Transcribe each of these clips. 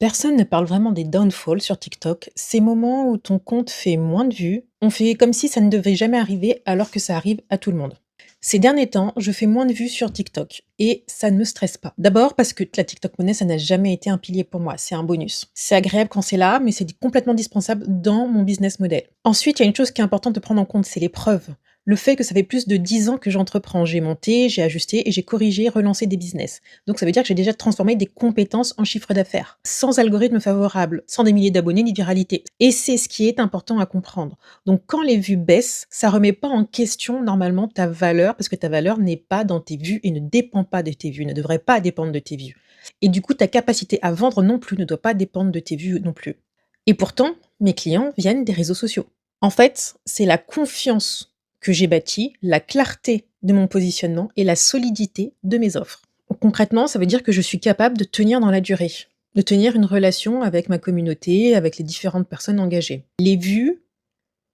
Personne ne parle vraiment des downfalls sur TikTok, ces moments où ton compte fait moins de vues, on fait comme si ça ne devait jamais arriver alors que ça arrive à tout le monde. Ces derniers temps, je fais moins de vues sur TikTok et ça ne me stresse pas. D'abord parce que la TikTok monnaie, ça n'a jamais été un pilier pour moi, c'est un bonus. C'est agréable quand c'est là, mais c'est complètement indispensable dans mon business model. Ensuite, il y a une chose qui est importante de prendre en compte, c'est les preuves. Le fait que ça fait plus de 10 ans que j'entreprends. J'ai monté, j'ai ajusté et j'ai corrigé, relancé des business. Donc ça veut dire que j'ai déjà transformé des compétences en chiffre d'affaires, sans algorithme favorable, sans des milliers d'abonnés ni de viralité. Et c'est ce qui est important à comprendre. Donc quand les vues baissent, ça remet pas en question normalement ta valeur, parce que ta valeur n'est pas dans tes vues et ne dépend pas de tes vues, ne devrait pas dépendre de tes vues. Et du coup, ta capacité à vendre non plus ne doit pas dépendre de tes vues non plus. Et pourtant, mes clients viennent des réseaux sociaux. En fait, c'est la confiance que j'ai bâtie, la clarté de mon positionnement et la solidité de mes offres. Concrètement, ça veut dire que je suis capable de tenir dans la durée, de tenir une relation avec ma communauté, avec les différentes personnes engagées. Les vues,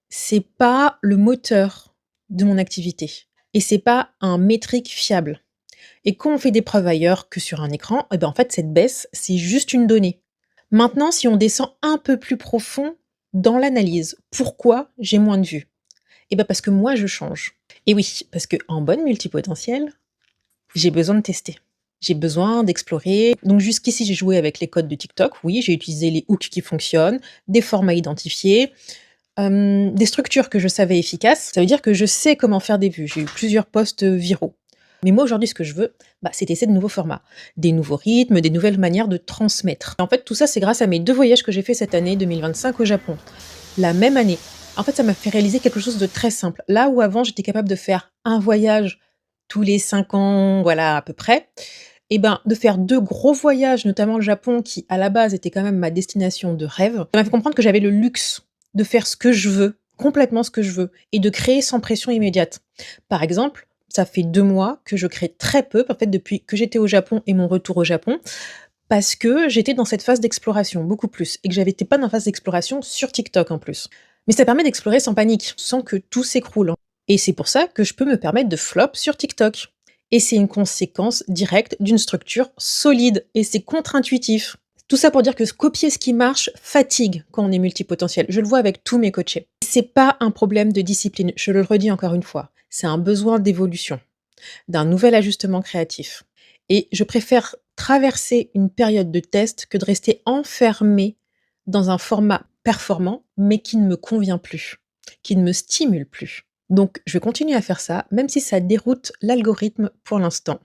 c'est pas le moteur de mon activité et c'est pas un métrique fiable. Et quand on fait des preuves ailleurs que sur un écran, eh ben en fait cette baisse, c'est juste une donnée. Maintenant, si on descend un peu plus profond dans l'analyse, pourquoi j'ai moins de vues? Eh ben parce que moi je change. Et oui, parce que en bonne multipotentielle, j'ai besoin de tester. J'ai besoin d'explorer. Donc jusqu'ici, j'ai joué avec les codes de TikTok. Oui, j'ai utilisé les hooks qui fonctionnent, des formats identifiés, des structures que je savais efficaces. Ça veut dire que je sais comment faire des vues. J'ai eu plusieurs posts viraux. Mais moi, aujourd'hui, ce que je veux, c'est tester de nouveaux formats, des nouveaux rythmes, des nouvelles manières de transmettre. En fait, tout ça, c'est grâce à mes 2 voyages que j'ai fait cette année 2025 au Japon. La même année. En fait, ça m'a fait réaliser quelque chose de très simple. Là où avant, j'étais capable de faire un voyage tous les 5 ans, voilà, à peu près, et ben, de faire 2 gros voyages, notamment le Japon, qui, à la base, était quand même ma destination de rêve, ça m'a fait comprendre que j'avais le luxe de faire ce que je veux, complètement ce que je veux, et de créer sans pression immédiate. Par exemple, ça fait 2 mois que je crée très peu, en fait, depuis que j'étais au Japon et mon retour au Japon, parce que j'étais dans cette phase d'exploration, beaucoup plus, et que j'étais pas dans la phase d'exploration sur TikTok, en plus. Mais ça permet d'explorer sans panique, sans que tout s'écroule. Et c'est pour ça que je peux me permettre de flop sur TikTok. Et c'est une conséquence directe d'une structure solide, et c'est contre-intuitif. Tout ça pour dire que copier ce qui marche fatigue quand on est multipotentiel. Je le vois avec tous mes coachés. C'est pas un problème de discipline, je le redis encore une fois. C'est un besoin d'évolution, d'un nouvel ajustement créatif. Et je préfère traverser une période de test que de rester enfermé dans un format performant, mais qui ne me convient plus, qui ne me stimule plus. Donc, je vais continuer à faire ça, même si ça déroute l'algorithme pour l'instant.